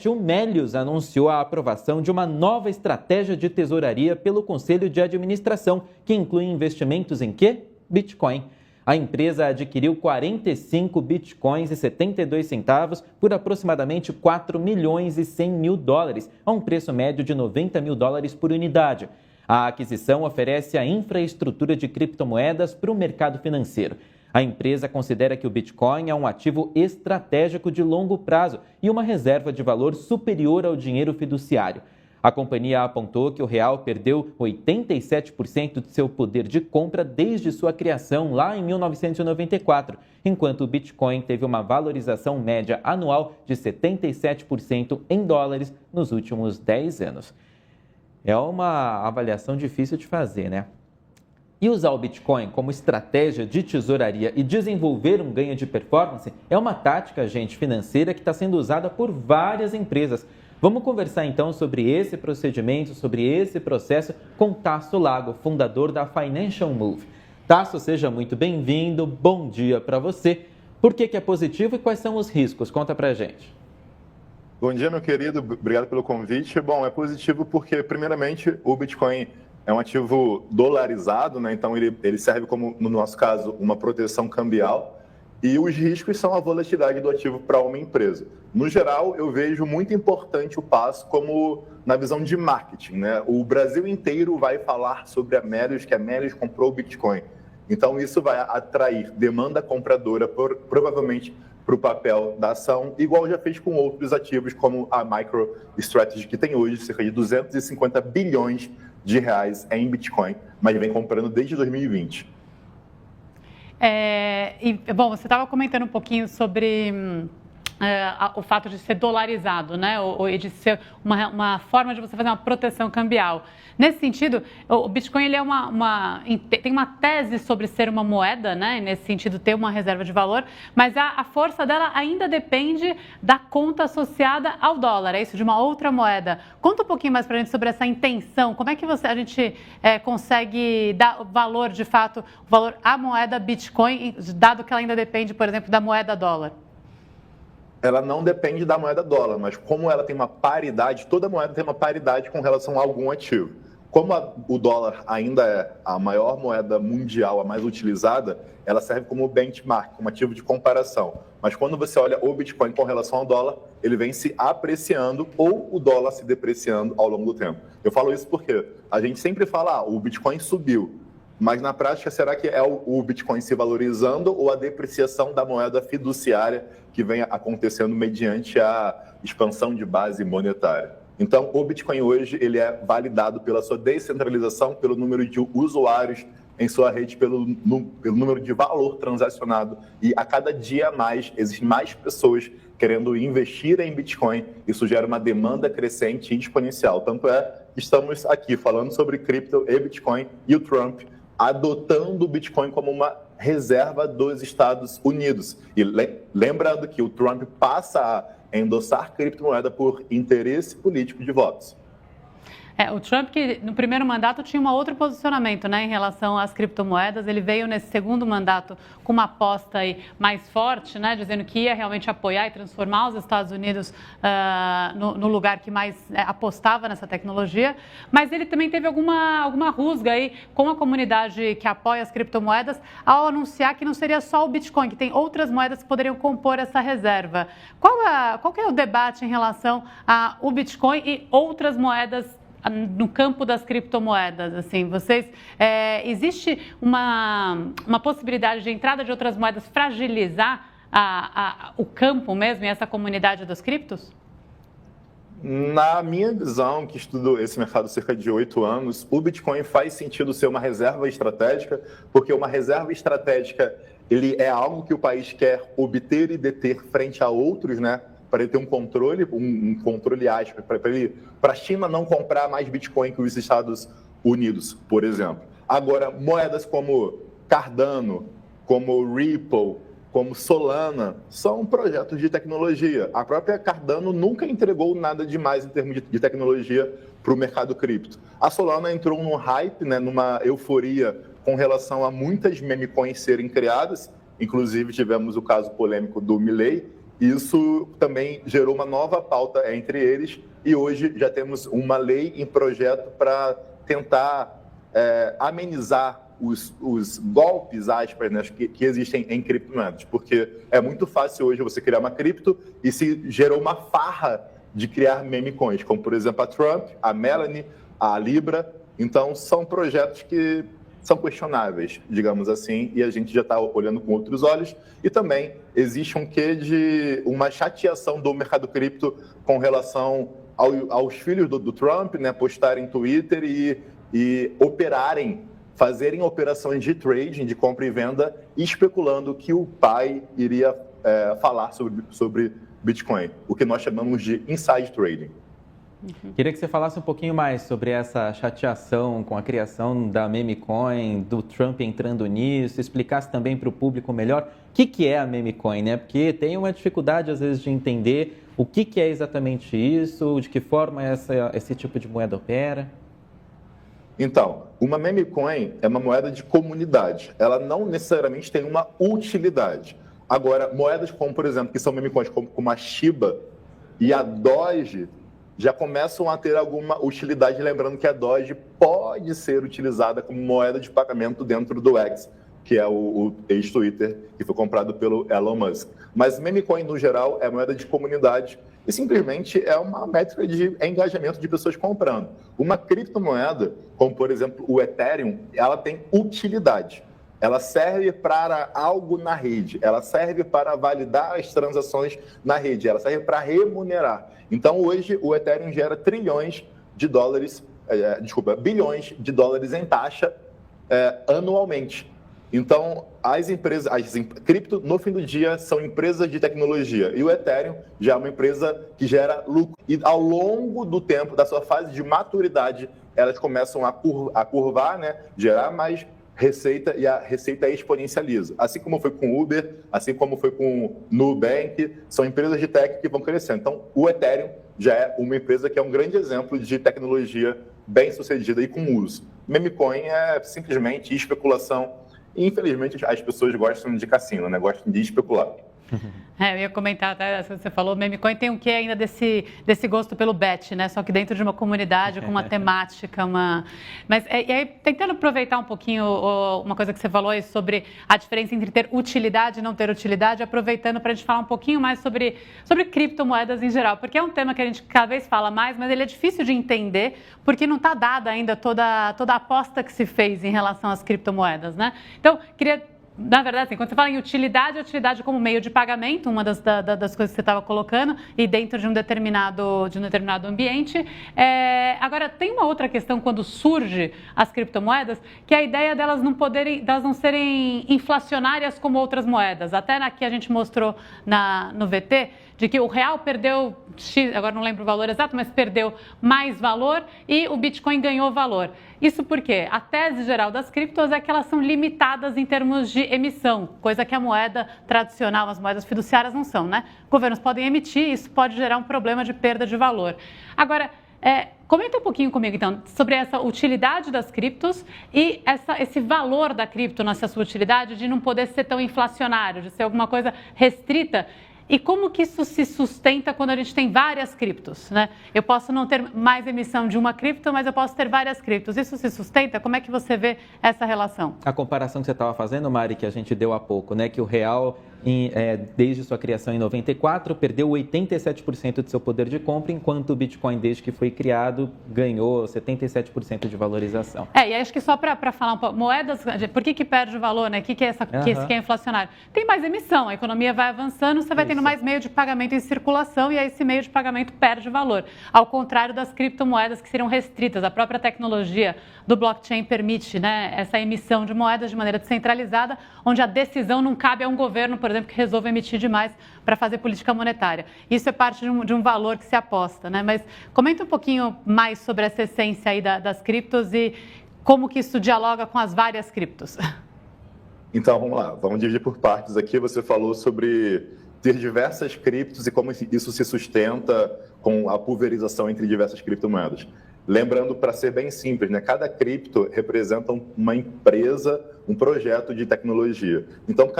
O Melius anunciou a aprovação de uma nova estratégia de tesouraria pelo Conselho de Administração, que inclui investimentos em quê? Bitcoin. A empresa adquiriu 45 bitcoins e 72 centavos por aproximadamente 4 milhões e 100 mil dólares, a um preço médio de 90 mil dólares por unidade. A aquisição oferece a infraestrutura de criptomoedas para o mercado financeiro. A empresa considera que o Bitcoin é um ativo estratégico de longo prazo e uma reserva de valor superior ao dinheiro fiduciário. A companhia apontou que o real perdeu 87% de seu poder de compra desde sua criação lá em 1994, enquanto o Bitcoin teve uma valorização média anual de 77% em dólares nos últimos 10 anos. É uma avaliação difícil de fazer, né? E usar o Bitcoin como estratégia de tesouraria e desenvolver um ganho de performance é uma tática, gente, financeira que está sendo usada por várias empresas. Vamos conversar então sobre esse procedimento, sobre esse processo com Tasso Lago, fundador da Financial Move. Tasso, seja muito bem-vindo, bom dia para você. Por que é positivo e quais são os riscos? Conta pra gente. Bom dia, meu querido, obrigado pelo convite. Bom, é positivo porque, primeiramente, o Bitcoin é um ativo dolarizado, né? Então ele serve como, no nosso caso, uma proteção cambial. E os riscos são a volatilidade do ativo para uma empresa. No geral, eu vejo muito importante o passo como na visão de marketing, né? O Brasil inteiro vai falar sobre a Melius, que a Melius comprou o Bitcoin. Então isso vai atrair demanda compradora, provavelmente para o papel da ação, igual já fez com outros ativos, como a MicroStrategy, que tem hoje cerca de 250 bilhões de reais em Bitcoin, mas vem comprando desde 2020. Bom, você estava comentando um pouquinho sobre o fato de ser dolarizado, né? Ou de ser uma forma de você fazer uma proteção cambial. Nesse sentido, o Bitcoin ele tem uma tese sobre ser uma moeda, né? Nesse sentido, ter uma reserva de valor, mas a força dela ainda depende da conta associada ao dólar, é isso, de uma outra moeda. Conta um pouquinho mais para a gente sobre essa intenção, como é que a gente consegue dar valor, de fato, valor à moeda Bitcoin, dado que ela ainda depende, por exemplo, da moeda dólar? Ela não depende da moeda dólar, mas como ela tem uma paridade, toda moeda tem uma paridade com relação a algum ativo. Como o dólar ainda é a maior moeda mundial, a mais utilizada, ela serve como benchmark, como ativo de comparação. Mas quando você olha o Bitcoin com relação ao dólar, ele vem se apreciando ou o dólar se depreciando ao longo do tempo. Eu falo isso porque a gente sempre fala, o Bitcoin subiu. Mas na prática, será que é o Bitcoin se valorizando ou a depreciação da moeda fiduciária que vem acontecendo mediante a expansão de base monetária? Então, o Bitcoin hoje ele é validado pela sua descentralização, pelo número de usuários em sua rede, pelo número de valor transacionado. E a cada dia mais, existem mais pessoas querendo investir em Bitcoin. Isso gera uma demanda crescente e exponencial. Tanto é que estamos aqui falando sobre cripto e Bitcoin e o Trump adotando o Bitcoin como uma reserva dos Estados Unidos. E lembrando que o Trump passa a endossar criptomoeda por interesse político de votos. O Trump, que no primeiro mandato tinha um outro posicionamento, né, em relação às criptomoedas, ele veio nesse segundo mandato com uma aposta aí mais forte, né, dizendo que ia realmente apoiar e transformar os Estados Unidos no lugar que mais apostava nessa tecnologia, mas ele também teve alguma rusga aí com a comunidade que apoia as criptomoedas ao anunciar que não seria só o Bitcoin, que tem outras moedas que poderiam compor essa reserva. Qual que é o debate em relação ao Bitcoin e outras moedas no campo das criptomoedas? Assim, existe uma possibilidade de entrada de outras moedas fragilizar o campo mesmo e essa comunidade dos criptos? Na minha visão, que estudo esse mercado há cerca de 8 anos, o Bitcoin faz sentido ser uma reserva estratégica, porque uma reserva estratégica ele é algo que o país quer obter e deter frente a outros, né? Para ele ter um controle áspero, para a China não comprar mais Bitcoin que os Estados Unidos, por exemplo. Agora, moedas como Cardano, como Ripple, como Solana, são projetos de tecnologia. A própria Cardano nunca entregou nada demais em termos de tecnologia para o mercado cripto. A Solana entrou num hype, né, numa euforia com relação a muitas meme coins serem criadas, inclusive tivemos o caso polêmico do Milei, Isso também gerou uma nova pauta entre eles e hoje já temos uma lei em projeto para tentar amenizar os golpes, aspas, né, que existem em criptomoedas, porque é muito fácil hoje você criar uma cripto e se gerou uma farra de criar meme coins, como por exemplo a Trump, a Melanie, a Libra. Então são projetos que são questionáveis, digamos assim, e a gente já está olhando com outros olhos. E também existe um quê de uma chateação do mercado cripto com relação aos filhos do Trump, né, postarem Twitter e fazerem operações de trading, de compra e venda, especulando que o pai iria falar sobre Bitcoin, o que nós chamamos de inside trading. Queria que você falasse um pouquinho mais sobre essa chateação com a criação da meme coin, do Trump entrando nisso, explicasse também para o público melhor o que é a meme coin, né? Porque tem uma dificuldade às vezes de entender o que é exatamente isso, de que forma esse tipo de moeda opera. Então, uma meme coin é uma moeda de comunidade. Ela não necessariamente tem uma utilidade. Agora, moedas como, por exemplo, que são meme coins, como a Shiba e a Doge, já começam a ter alguma utilidade, lembrando que a Doge pode ser utilizada como moeda de pagamento dentro do X, que é o ex-Twitter, que foi comprado pelo Elon Musk. Mas meme coin, no geral, é moeda de comunidade e simplesmente é uma métrica de engajamento de pessoas comprando. Uma criptomoeda, como por exemplo o Ethereum, ela tem utilidade. Ela serve para algo na rede, ela serve para validar as transações na rede, ela serve para remunerar. Então, hoje, o Ethereum gera bilhões de dólares em taxa anualmente. Então, as cripto, no fim do dia, são empresas de tecnologia. E o Ethereum já é uma empresa que gera lucro. E ao longo do tempo, da sua fase de maturidade, elas começam a curvar, né? Gerar mais receita e a receita exponencializa. Assim como foi com Uber, assim como foi com Nubank, são empresas de tech que vão crescendo. Então, o Ethereum já é uma empresa que é um grande exemplo de tecnologia bem sucedida e com uso. Meme coin é simplesmente especulação. E, infelizmente, as pessoas gostam de cassino, né? Gostam de especular. Eu ia comentar, até você falou, meme coin tem o que ainda desse gosto pelo bet, né? Só que dentro de uma comunidade, com uma temática, Mas, e aí, tentando aproveitar um pouquinho uma coisa que você falou aí sobre a diferença entre ter utilidade e não ter utilidade, aproveitando para a gente falar um pouquinho mais sobre criptomoedas em geral, porque é um tema que a gente cada vez fala mais, mas ele é difícil de entender, porque não está dada ainda toda a aposta que se fez em relação às criptomoedas, né? Então, na verdade, assim, quando você fala em utilidade, utilidade como meio de pagamento, uma das coisas que você estava colocando, e dentro de um determinado ambiente. Agora, tem uma outra questão quando surge as criptomoedas, que é a ideia delas não serem inflacionárias como outras moedas. Até aqui a gente mostrou no VT, de que o real perdeu X, agora não lembro o valor exato, mas perdeu mais valor e o Bitcoin ganhou valor. Isso porque a tese geral das criptos é que elas são limitadas em termos de emissão, coisa que a moeda tradicional, as moedas fiduciárias não são, né? Governos podem emitir, isso pode gerar um problema de perda de valor. Agora, comenta um pouquinho comigo, então, sobre essa utilidade das criptos e esse valor da cripto nessa sua utilidade de não poder ser tão inflacionário, de ser alguma coisa restrita. E como que isso se sustenta quando a gente tem várias criptos, né? Eu posso não ter mais emissão de uma cripto, mas eu posso ter várias criptos. Isso se sustenta? Como é que você vê essa relação? A comparação que você estava fazendo, Mari, que a gente deu há pouco, né? Que o real, desde sua criação em 94, perdeu 87% de seu poder de compra, enquanto o Bitcoin, desde que foi criado, ganhou 77% de valorização. E acho que só para falar um pouco, moedas, por que perde o valor, né? O que é inflacionário? Tem mais emissão, a economia vai avançando, você vai tendo mais meio de pagamento em circulação e aí esse meio de pagamento perde valor. Ao contrário das criptomoedas que seriam restritas, a própria tecnologia do blockchain permite, né, essa emissão de moedas de maneira descentralizada, onde a decisão não cabe a um governo, por exemplo, que resolve emitir demais para fazer política monetária. Isso é parte de um valor que se aposta, né? Mas comenta um pouquinho mais sobre essa essência aí das criptos e como que isso dialoga com as várias criptos. Então, vamos lá. Vamos dividir por partes aqui. Você falou sobre ter diversas criptos e como isso se sustenta com a pulverização entre diversas criptomoedas. Lembrando, para ser bem simples, né? Cada cripto representa uma empresa, um projeto de tecnologia. Então,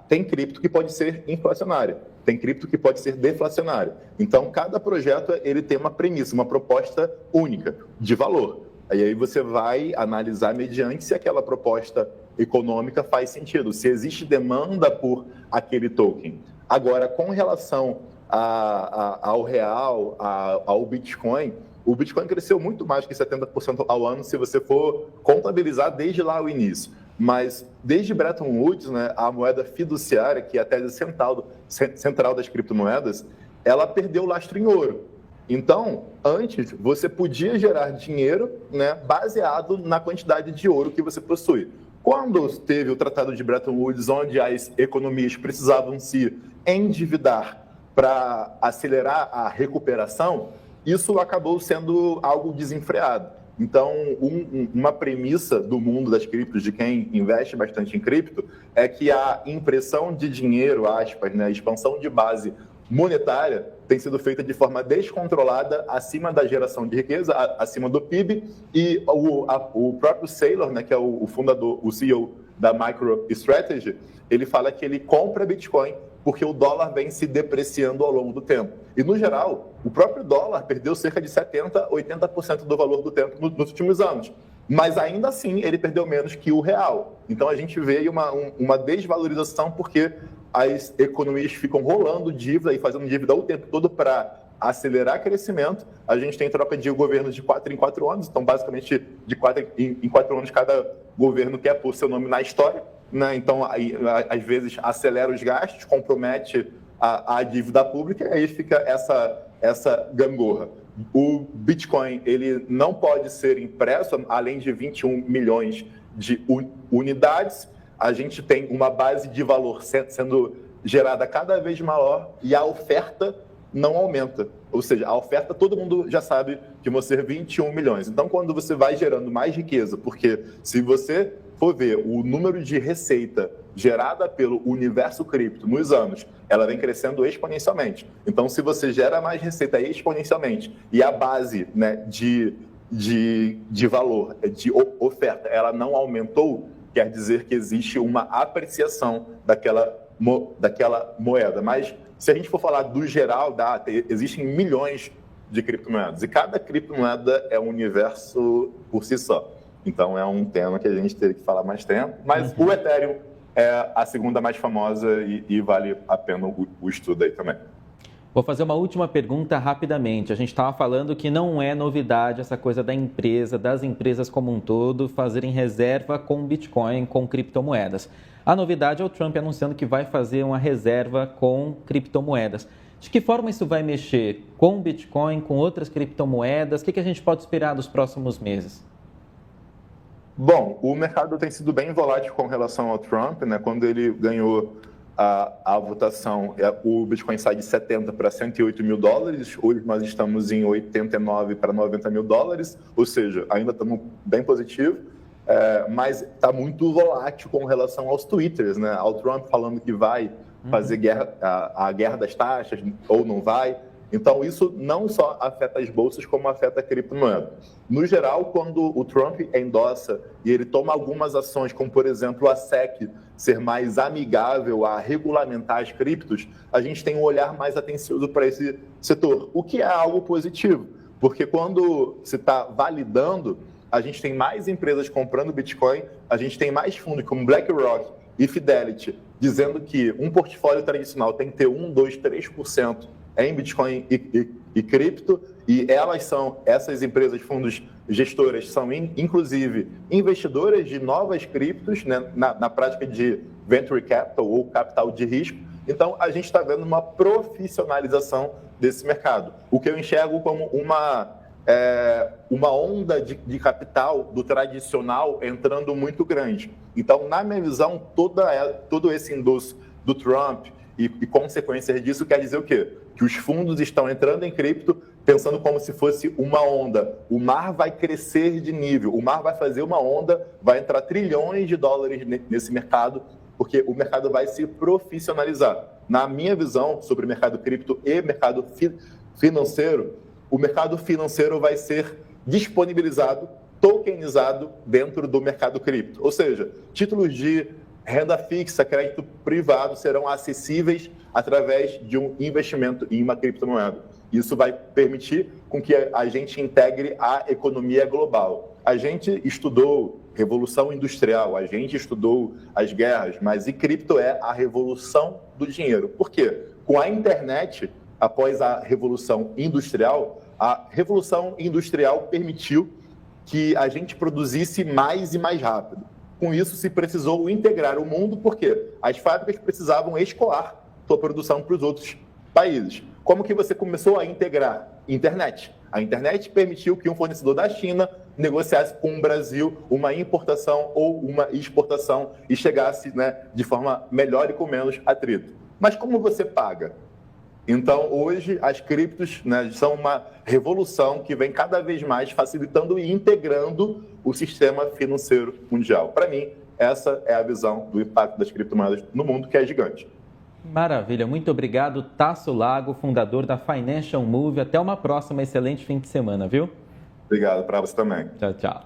tem cripto que pode ser inflacionária. tem cripto que pode ser deflacionário. Então, cada projeto ele tem uma premissa, uma proposta única de valor. E aí você vai analisar mediante se aquela proposta econômica faz sentido, se existe demanda por aquele token. Agora, com relação ao real, ao Bitcoin, o Bitcoin cresceu muito mais que 70% ao ano se você for contabilizar desde lá o início. Mas desde Bretton Woods, né, a moeda fiduciária, que é a tese central das criptomoedas, ela perdeu o lastro em ouro. Então, antes, você podia gerar dinheiro, né, baseado na quantidade de ouro que você possui. Quando teve o Tratado de Bretton Woods, onde as economias precisavam se endividar para acelerar a recuperação, isso acabou sendo algo desenfreado. Então, uma premissa do mundo das criptos, de quem investe bastante em cripto, é que a impressão de dinheiro, aspas, né, a expansão de base monetária tem sido feita de forma descontrolada acima da geração de riqueza, acima do PIB, e o próprio Saylor, né, que é o fundador, o CEO da MicroStrategy, ele fala que ele compra Bitcoin porque o dólar vem se depreciando ao longo do tempo. E, no geral, o próprio dólar perdeu cerca de 70%, 80% do valor do tempo nos últimos anos. Mas, ainda assim, ele perdeu menos que o real. Então, a gente vê uma desvalorização porque as economias ficam rolando dívida e fazendo dívida o tempo todo para acelerar crescimento. A gente tem troca de governos de 4 em 4 anos. Então, basicamente, de 4 em 4 anos, cada governo quer pôr seu nome na história, né? Então, aí, às vezes, acelera os gastos, compromete a dívida pública, e aí fica essa gangorra. O Bitcoin ele não pode ser impresso além de 21 milhões de unidades. A gente tem uma base de valor sendo gerada cada vez maior e a oferta não aumenta. Ou seja, a oferta, todo mundo já sabe que vão ser 21 milhões. Então, quando você vai gerando mais riqueza, porque se você for ver o número de receita gerada pelo universo cripto nos anos, ela vem crescendo exponencialmente. Então, se você gera mais receita exponencialmente e a base, né, de valor, de oferta, ela não aumentou, quer dizer que existe uma apreciação daquela moeda. Mas, se a gente for falar do geral, existem milhões de criptomoedas. E cada criptomoeda é um universo por si só. Então, é um tema que a gente teria que falar mais tempo. Mas o Ethereum é a segunda mais famosa e vale a pena o estudo aí também. Vou fazer uma última pergunta rapidamente. A gente estava falando que não é novidade essa coisa das empresas como um todo, fazerem reserva com Bitcoin, com criptomoedas. A novidade é o Trump anunciando que vai fazer uma reserva com criptomoedas. De que forma isso vai mexer com Bitcoin, com outras criptomoedas? O que a gente pode esperar dos próximos meses? Bom, o mercado tem sido bem volátil com relação ao Trump, né? Quando ele ganhou a votação, o Bitcoin sai de 70 para 108 mil dólares, hoje nós estamos em 89 para 90 mil dólares, ou seja, ainda estamos bem positivo, mas está muito volátil com relação aos twitters, né? Ao Trump falando que vai fazer a guerra das taxas ou não vai. Então, isso não só afeta as bolsas, como afeta a criptomoeda. No geral, quando o Trump endossa e ele toma algumas ações, como, por exemplo, a SEC ser mais amigável a regulamentar as criptos, a gente tem um olhar mais atencioso para esse setor, o que é algo positivo, porque quando se está validando, a gente tem mais empresas comprando Bitcoin, a gente tem mais fundos como BlackRock e Fidelity dizendo que um portfólio tradicional tem que ter 1, 2, 3% em Bitcoin e cripto, e essas empresas, fundos gestoras, são inclusive investidoras de novas criptos, né, na prática de venture capital ou capital de risco. Então, a gente está vendo uma profissionalização desse mercado, o que eu enxergo como uma onda de capital do tradicional entrando muito grande. Então, na minha visão, todo esse endosso do Trump e consequências disso quer dizer o quê? Que os fundos estão entrando em cripto pensando como se fosse uma onda. O mar vai crescer de nível, o mar vai fazer uma onda, vai entrar trilhões de dólares nesse mercado, porque o mercado vai se profissionalizar. Na minha visão sobre o mercado cripto e mercado financeiro, o mercado financeiro vai ser disponibilizado, tokenizado dentro do mercado cripto. Ou seja, títulos de renda fixa, crédito privado serão acessíveis através de um investimento em uma criptomoeda. Isso vai permitir com que a gente integre a economia global. A gente estudou Revolução Industrial, a gente estudou as guerras, mas e cripto é a revolução do dinheiro. Por quê? Com a internet, após a Revolução Industrial permitiu que a gente produzisse mais e mais rápido. Com isso, se precisou integrar o mundo, porque as fábricas precisavam escoar sua produção para os outros países. Como que você começou a integrar? Internet. A internet permitiu que um fornecedor da China negociasse com o Brasil uma importação ou uma exportação e chegasse, né, de forma melhor e com menos atrito. Mas como você paga? Então, hoje, as criptos, né, são uma revolução que vem cada vez mais facilitando e integrando o sistema financeiro mundial. Para mim, essa é a visão do impacto das criptomoedas no mundo, que é gigante. Maravilha, muito obrigado, Tasso Lago, fundador da Financial Move. Até uma próxima, excelente fim de semana, viu? Obrigado, para você também. Tchau, tchau.